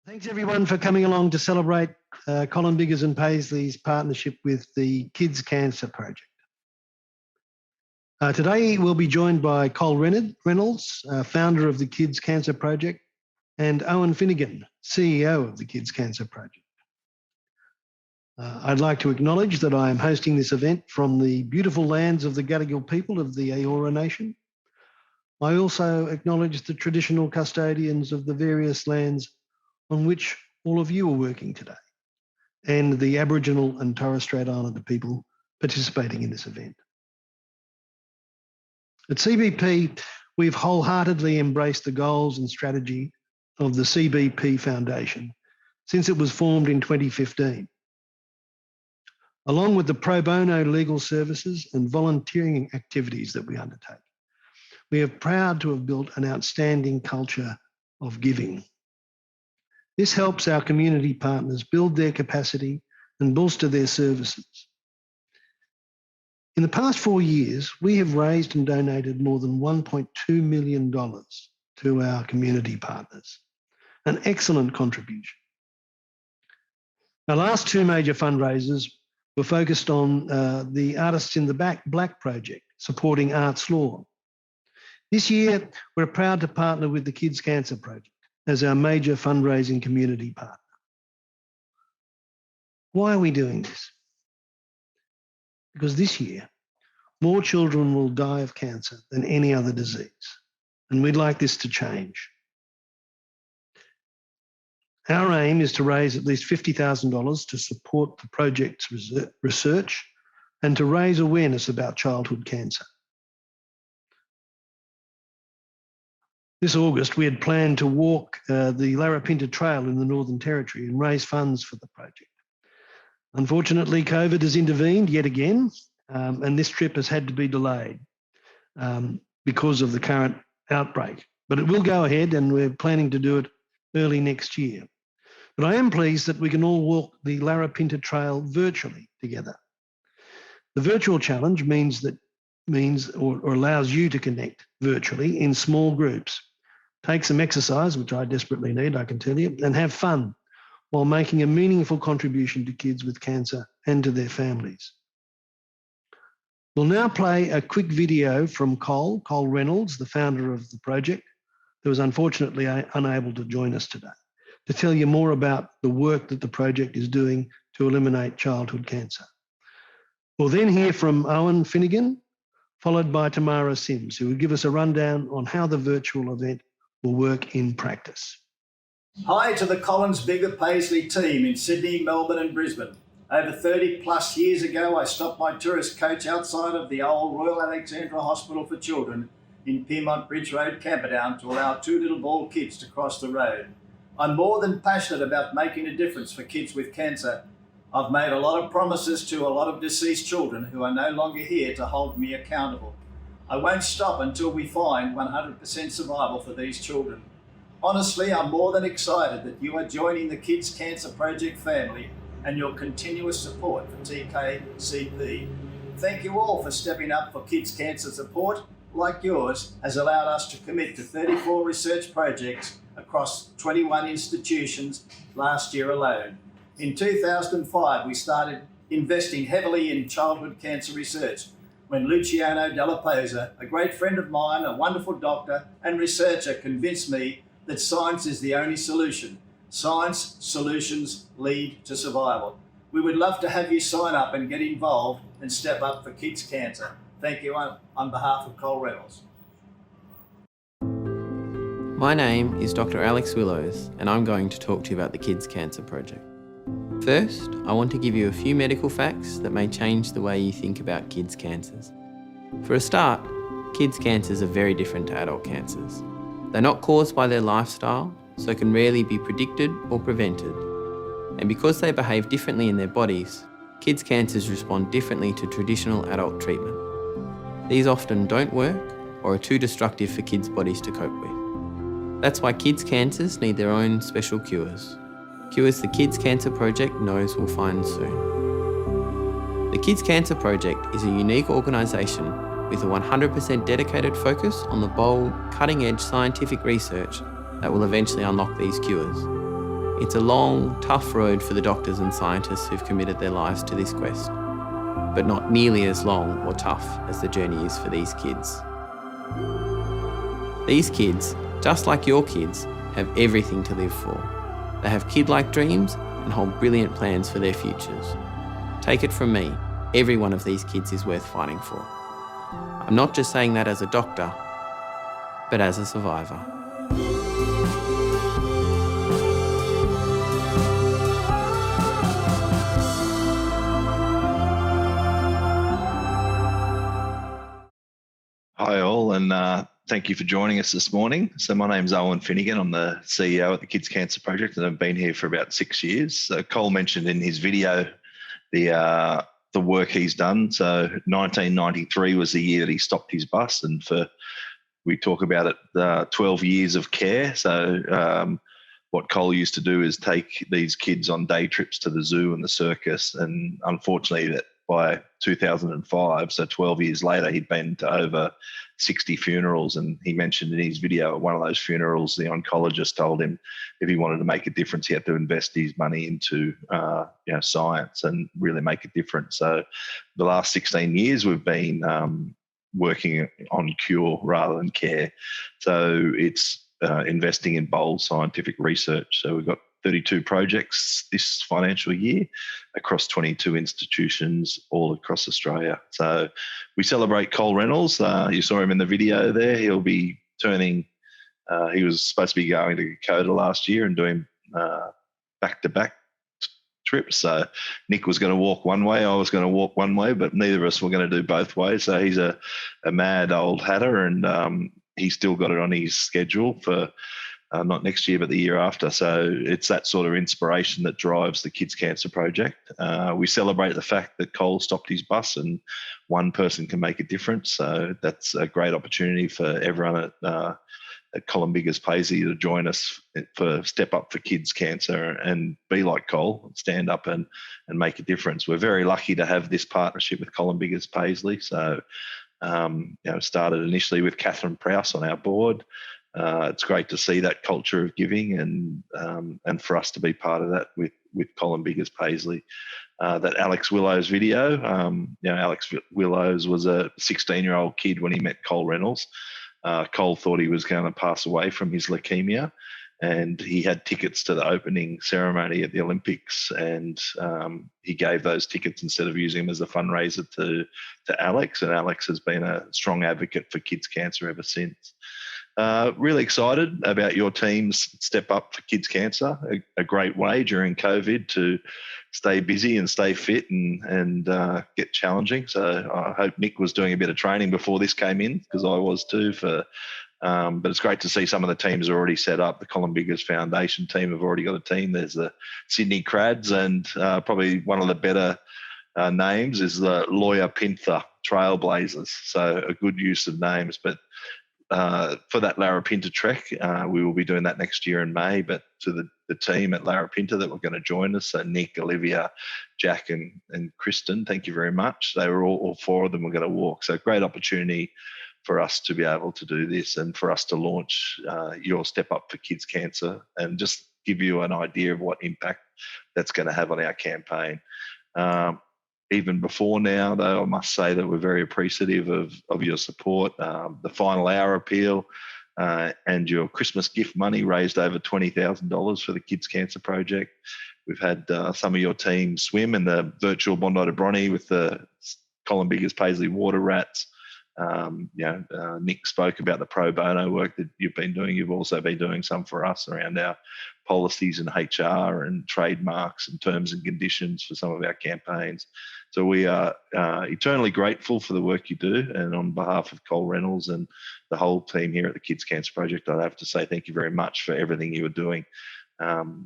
Thanks everyone for coming along to celebrate Colin Biggers and Paisley's partnership with the Kids Cancer Project. Today we'll be joined by Col Reynolds, founder of the Kids Cancer Project, and Owen Finnegan, CEO of the Kids Cancer Project. I'd like to acknowledge that I am hosting this event from the beautiful lands of the Gadigal people of the Eora Nation. I also acknowledge the traditional custodians of the various lands on which all of you are working today, and the Aboriginal and Torres Strait Islander people participating in this event. At CBP, we've wholeheartedly embraced the goals and strategy of the Cbp Foundation since it was formed in 2015. Along with the pro bono legal services and volunteering activities that we undertake, we are proud to have built an outstanding culture of giving. This helps our community partners build their capacity and bolster their services. In the past 4 years, we have raised and donated more than $1.2 million to our community partners, an excellent contribution. Our last two major fundraisers were focused on the Artists in the Black project, supporting arts law. This year, we're proud to partner with the Kids Cancer Project as our major fundraising community partner. Why are we doing this? Because this year, more children will die of cancer than any other disease, and we'd like this to change. Our aim is to raise at least $50,000 to support the project's research and to raise awareness about childhood cancer. This August, we had planned to walk the Larapinta Trail in the Northern Territory and raise funds for the project. Unfortunately, COVID has intervened yet again, and this trip has had to be delayed because of the current outbreak. But it will go ahead, and we're planning to do it early next year. But I am pleased that we can all walk the Larapinta Trail virtually together. The virtual challenge allows you to connect virtually in small groups. Take some exercise, which I desperately need, I can tell you, and have fun while making a meaningful contribution to kids with cancer and to their families. We'll now play a quick video from Col Reynolds, the founder of the project, who was unfortunately unable to join us today, to tell you more about the work that the project is doing to eliminate childhood cancer. We'll then hear from Owen Finnegan, followed by Tamara Sims, who will give us a rundown on how the virtual event will work in practice. Hi to the Colin Biggers Paisley team in Sydney, Melbourne and Brisbane. Over 30 plus years ago, I stopped my tourist coach outside of the old Royal Alexandra Hospital for Children in Pyrmont Bridge Road, Camperdown, to allow two little bald kids to cross the road. I'm more than passionate about making a difference for kids with cancer. I've made a lot of promises to a lot of deceased children who are no longer here to hold me accountable. I won't stop until we find 100% survival for these children. Honestly, I'm more than excited that you are joining the Kids Cancer Project family and your continuous support for TKCP. Thank you all for stepping up for kids cancer support, like yours, has allowed us to commit to 34 research projects across 21 institutions last year alone. In 2005, we started investing heavily in childhood cancer research when Luciano Della Posa, a great friend of mine, a wonderful doctor and researcher, convinced me that science is the only solution. Science solutions lead to survival. We would love to have you sign up and get involved and step up for kids cancer. Thank you on behalf of Col Reynolds. My name is Dr. Alex Willows, and I'm going to talk to you about the Kids Cancer Project. First, I want to give you a few medical facts that may change the way you think about kids' cancers. For a start, kids' cancers are very different to adult cancers. They're not caused by their lifestyle, so can rarely be predicted or prevented. And because they behave differently in their bodies, kids' cancers respond differently to traditional adult treatment. These often don't work or are too destructive for kids' bodies to cope with. That's why kids' cancers need their own special cures. Cures the Kids Cancer Project knows we'll find soon. The Kids Cancer Project is a unique organisation with a 100% dedicated focus on the bold, cutting-edge scientific research that will eventually unlock these cures. It's a long, tough road for the doctors and scientists who've committed their lives to this quest, but not nearly as long or tough as the journey is for these kids. These kids, just like your kids, have everything to live for. They have kid-like dreams and hold brilliant plans for their futures. Take it from me, every one of these kids is worth fighting for. I'm not just saying that as a doctor, but as a survivor. Hi all, and thank you for joining us this morning. So my name's Owen Finnegan. I'm the CEO at the Kids Cancer Project, and I've been here for about 6 years. So Cole mentioned in his video the work he's done. So 1993 was the year that he stopped his bus, and we talk about it, 12 years of care. So what Cole used to do is take these kids on day trips to the zoo and the circus, and unfortunately that by 2005, so 12 years later, he'd been to over 60 funerals. And he mentioned in his video at one of those funerals, the oncologist told him if he wanted to make a difference, he had to invest his money into science and really make a difference. So the last 16 years, we've been working on cure rather than care. So it's investing in bold scientific research. So we've got 32 projects this financial year across 22 institutions all across Australia. So we celebrate Cole Reynolds. You saw him in the video there. He'll be turning, he was supposed to be going to Dakota last year and doing back-to-back trips. So Nick was going to walk one way, I was going to walk one way, but neither of us were going to do both ways. So he's a mad old hatter, and he's still got it on his schedule for not next year, but the year after. So it's that sort of inspiration that drives the Kids Cancer Project. We celebrate the fact that Cole stopped his bus and one person can make a difference. So that's a great opportunity for everyone at Colin Biggers Paisley to join us for Step Up for Kids Cancer and be like Cole, stand up and make a difference. We're very lucky to have this partnership with Colin Biggers Paisley. So started initially with Catherine Prowse on our board. It's great to see that culture of giving and for us to be part of that with Colin Biggers Paisley. That Alex Willows video, Alex Willows was a 16-year-old kid when he met Cole Reynolds. Cole thought he was going to pass away from his leukemia, and he had tickets to the opening ceremony at the Olympics, and he gave those tickets instead of using them as a fundraiser to Alex, and Alex has been a strong advocate for kids cancer ever since. Really excited about your team's Step Up for Kids Cancer, a great way during COVID to stay busy and stay fit and get challenging. So I hope Nick was doing a bit of training before this came in, because I was too. But it's great to see some of the teams are already set up. The Colin Biggers Foundation team have already got a team. There's the Sydney Crads, and probably one of the better names is the Lawyer Pinther Trailblazers. So a good use of names, but for that Larapinta trek, we will be doing that next year in May. But to the team at Larapinta that were going to join us, so Nick, Olivia, Jack and Kristen, thank you very much. They were all four of them were going to walk. So great opportunity for us to be able to do this and for us to launch your Step Up for Kids Cancer and just give you an idea of what impact that's going to have on our campaign. Even before now, though, I must say that we're very appreciative of your support. The final hour appeal and your Christmas gift money raised over $20,000 for the Kids Cancer Project. We've had some of your team swim in the virtual Bondi to Bronny with the Colin Biggers Paisley Water Rats. Nick spoke about the pro bono work that you've been doing. You've also been doing some for us around our policies and HR and trademarks and terms and conditions for some of our campaigns. So we are eternally grateful for the work you do. And on behalf of Cole Reynolds and the whole team here at the Kids Cancer Project, I'd have to say thank you very much for everything you are doing.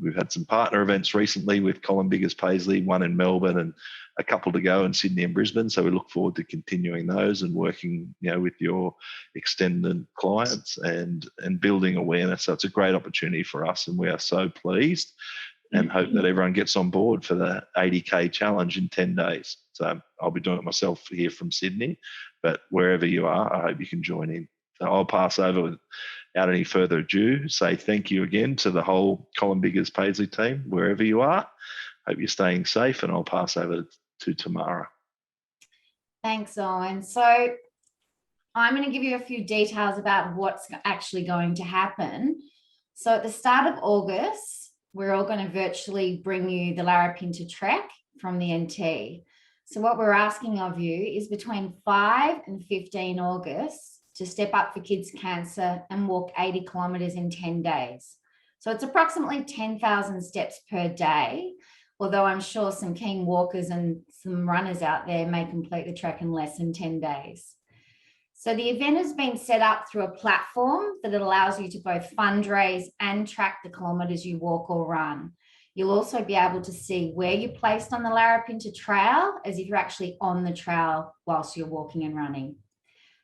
We've had some partner events recently with Colin Biggers Paisley, one in Melbourne and a couple to go in Sydney and Brisbane. So we look forward to continuing those and working, with your extended clients and building awareness. So it's a great opportunity for us, and we are so pleased and hope that everyone gets on board for the 80K challenge in 10 days. So I'll be doing it myself here from Sydney, but wherever you are, I hope you can join in. So I'll pass over without any further ado, say thank you again to the whole Colin Biggers Paisley team, wherever you are. Hope you're staying safe, and I'll pass over to Tamara. Thanks, Owen. So I'm going to give you a few details about what's actually going to happen. So at the start of August, we're all going to virtually bring you the Larapinta Trek from the NT. So what we're asking of you is between 5 and 15 August to step up for Kids Cancer and walk 80 kilometres in 10 days. So it's approximately 10,000 steps per day, although I'm sure some keen walkers and some runners out there may complete the trek in less than 10 days. So the event has been set up through a platform that allows you to both fundraise and track the kilometres you walk or run. You'll also be able to see where you're placed on the Larapinta Trail as if you're actually on the trail whilst you're walking and running.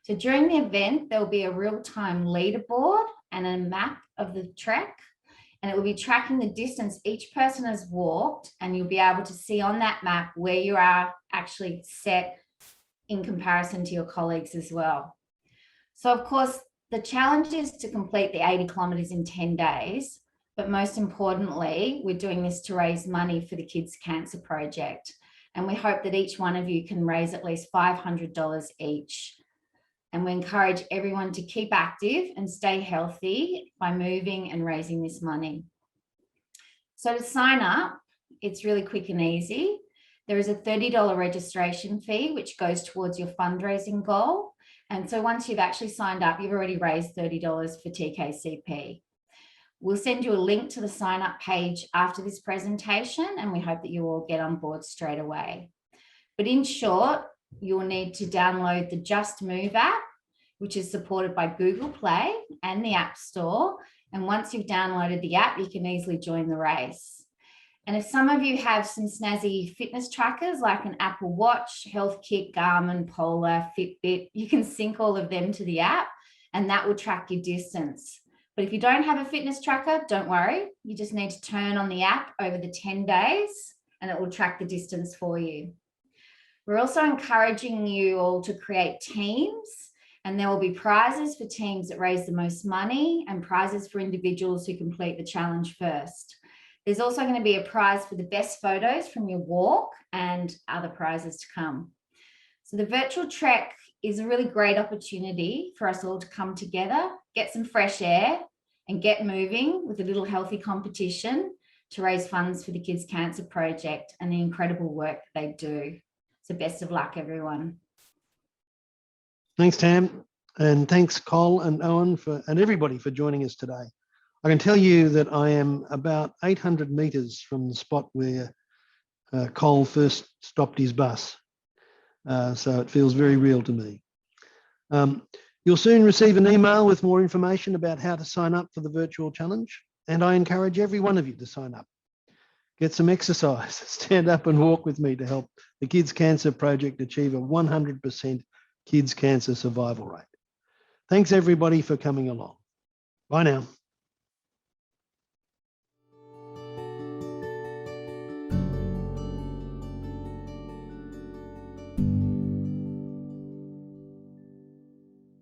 So during the event, there'll be a real-time leaderboard and a map of the trek, and it will be tracking the distance each person has walked, and you'll be able to see on that map where you are actually set in comparison to your colleagues as well. So of course, the challenge is to complete the 80 kilometres in 10 days, but most importantly, we're doing this to raise money for the Kids Cancer Project. And we hope that each one of you can raise at least $500 each. And we encourage everyone to keep active and stay healthy by moving and raising this money. So to sign up, it's really quick and easy. There is a $30 registration fee, which goes towards your fundraising goal. And so once you've actually signed up, you've already raised $30 for TKCP. We'll send you a link to the sign up page after this presentation, and we hope that you all get on board straight away. But in short, you'll need to download the Just Move app, which is supported by Google Play and the App Store. And once you've downloaded the app, you can easily join the race. And if some of you have some snazzy fitness trackers like an Apple Watch, Health Kit, Garmin, Polar, Fitbit, you can sync all of them to the app, and that will track your distance. But if you don't have a fitness tracker, don't worry. You just need to turn on the app over the 10 days and it will track the distance for you. We're also encouraging you all to create teams, and there will be prizes for teams that raise the most money and prizes for individuals who complete the challenge first. There's also going to be a prize for the best photos from your walk and other prizes to come. So the virtual trek is a really great opportunity for us all to come together, get some fresh air and get moving with a little healthy competition to raise funds for the Kids Cancer Project and the incredible work that they do. So best of luck, everyone. Thanks, Tam. And thanks, Col and Owen and everybody for joining us today. I can tell you that I am about 800 metres from the spot where Col first stopped his bus. So it feels very real to me. You'll soon receive an email with more information about how to sign up for the virtual challenge. And I encourage every one of you to sign up. Get some exercise, stand up and walk with me to help the Kids Cancer Project achieve a 100% kids cancer survival rate. Thanks everybody for coming along. Bye now.